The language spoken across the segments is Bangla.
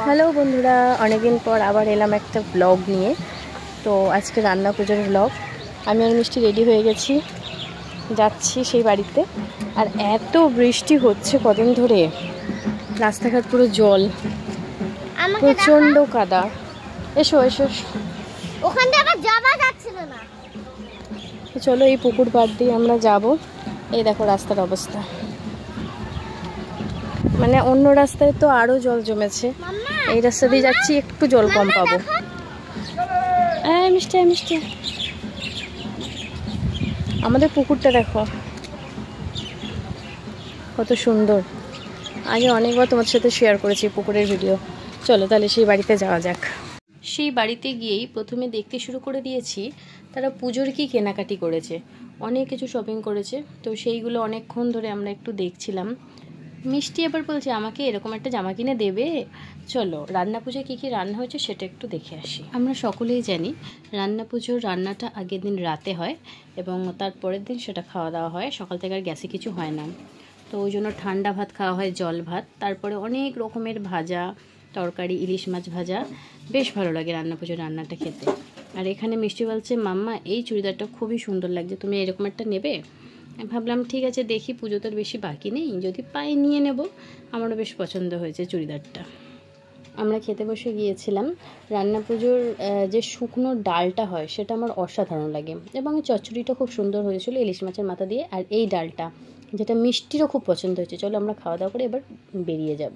হ্যালো বন্ধুরা, অনেকদিন পর আবার এলাম একটা ব্লগ নিয়ে। তো আজকে রান্না পুজোর ব্লগ। আমি আর মিষ্টি রেডি হয়ে গেছি, যাচ্ছি সেই বাড়িতে। আর এত বৃষ্টি হচ্ছে কদিন ধরে, রাস্তাঘাট পুরো জল, প্রচন্ড কাদা। এসো এসো, ওখান থেকে আবার যাওয়া যাচ্ছিল না। চলো এই পুকুর পাড় দিয়ে আমরা যাব। এই দেখো রাস্তার অবস্থা, মানে অন্য রাস্তায় তো আরো জল জমেছে, এই রাস্তা দিয়ে যাচ্ছি একটু জল কম পাবো। মিষ্টি মিষ্টি, আমাদের পুকুরটা দেখো কত সুন্দর। আগে অনেকবার তোমার সাথে শেয়ার করেছি পুকুরের ভিডিও। চলো তাহলে সেই বাড়িতে যাওয়া যাক। সেই বাড়িতে গিয়েই প্রথমে দেখতে শুরু করে দিয়েছি তারা পুজোর কি কেনাকাটি করেছে। অনেক কিছু শপিং করেছে, তো সেইগুলো অনেকক্ষণ ধরে আমরা একটু দেখছিলাম। মিষ্টি আবার বলছে আমাকে এরকম একটা জামা কিনে দেবে। চলো রান্না পুজোয় কী কী রান্না হয়েছে সেটা একটু দেখে আসি। আমরা সকলেই জানি রান্না পুজোর রান্নাটা আগের দিন রাতে হয় এবং তারপরের দিন সেটা খাওয়া দাওয়া হয়। সকাল থেকে আর গ্যাসে কিছু হয় না, তো ওই জন্য ঠান্ডা ভাত খাওয়া হয়, জল ভাত। তারপরে অনেক রকমের ভাজা তরকারি, ইলিশ মাছ ভাজা, বেশ ভালো লাগে রান্না পুজোর রান্নাটা খেতে। আর এখানে মিষ্টি বলছে মাম্মা এই চুড়িদারটা খুবই সুন্দর লাগছে, তুমি এরকম একটা নেবে? ভাবলাম ঠিক আছে, দেখি, পুজো তোর বেশি বাকি নেই, যদি পাই নিয়ে নেব। আমারও বেশ পছন্দ হয়েছে চুড়িদারটা। আমরা খেতে বসে গিয়েছিলাম। রান্না পুজোর যে শুকনো ডালটা হয় সেটা আমার অসাধারণ লাগে, এবং চচ্চড়িটা খুব সুন্দর হয়েছিল ইলিশ মাছের মাথা দিয়ে। আর এই ডালটা যেটা মিষ্টিরও খুব পছন্দ হয়েছে। চলো আমরা খাওয়া দাওয়া করে এবার বেরিয়ে যাব।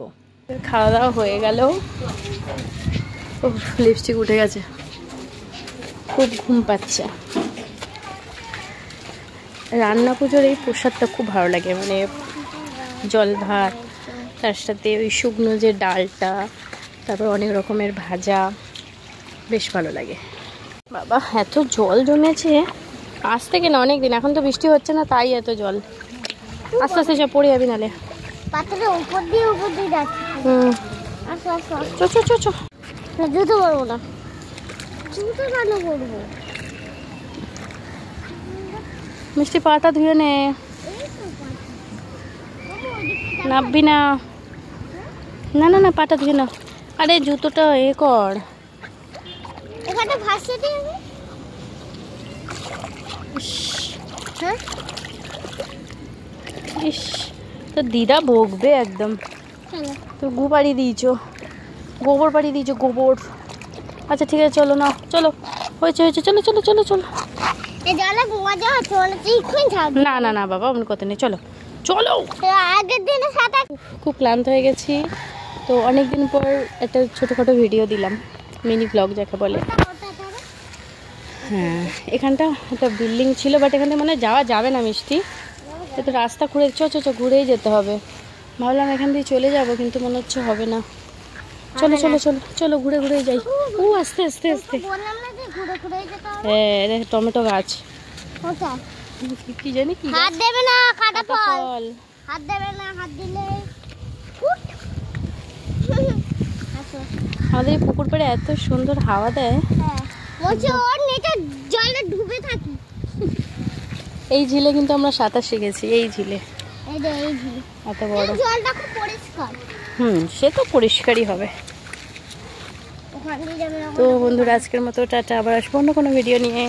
খাওয়া দাওয়া হয়ে গেল, লিপস্টিক উঠে গেছে, খুব ঘুম পাচ্ছে। রান্না পুজোর এই প্রসাদটা খুব ভালো লাগে, মানে জল ভাত, তার সাথে ওই শুকনো যে ডালটা, তারপর অনেক রকমের ভাজা, বেশ ভালো লাগে। বাবা এত জল জমেছে আজ থেকে না, অনেক দিন। এখন তো বৃষ্টি হচ্ছে না, তাই এত জল। আস্তে আস্তে সব পড়ে যাবি নালে। পাথরের উপর দিয়ে যাচ্ছে। আসো আসো, চো চো চো চো। জুতো পরবো না। জুতো কেন পরবো? মিষ্টি পাটা ধুয়ে নে, নাববি না। না না না, পাটা ধুয়ে না। আরে জুতোটা এ কর, এখানে ভাসে দিয়ে। হ্যাঁ ইস, তো দিদা ভোগবে একদম। তো গু পাড়ি দিয়েছো, গোবর পাড়ি দিয়েছো, গোবর। আচ্ছা ঠিক আছে, চলো না, চলো, হয়েছে হয়েছে, চলো চলো চলো চলো। না না না বাবা, অমন কথা নেই, চলো চলো। আগের দিনে সাঁতার খুব ক্লান্ত হয়ে গেছি, তো অনেক দিন পর একটা ছোটোখাটো ভিডিও দিলাম, মিনি ব্লগ যাকে বলে। হ্যাঁ, এখানটা একটা বিল্ডিং ছিল, বাট এখান থেকে মানে যাওয়া যাবে না মিষ্টি, তো রাস্তা ঘুরে চো ঘুরেই যেতে হবে। ভাবলাম এখান দিয়ে চলে যাব, কিন্তু মনে হচ্ছে হবে না। চলো চলো চলো চলো, ঘুরে ঘুরে যাই। ও আস্তে আস্তে আস্তে। হ্যাঁ টমেটো গাছ, কি জানি কি, হাত দেবে না, কাটা ফল। হাত দেবে না, হাত দিলে আমাদের পুকুর পাড়ে এত সুন্দর হাওয়া দেয়। হ্যাঁ, বলছি ওর নিচে জলে ডুবে থাকি। এই ঝিলে কিন্তু আমরা সাঁতার শিখেছি, এই ঝিলে। এই যে এই ঝিল, এত বড়, জলটা খুব পরিষ্কার। সে তো পরিষ্কারই হবে। ওখানে যাবে না। তো বন্ধুরা আজকের মতো টাটা, আবার আসবো অন্য কোনো ভিডিও নিয়ে।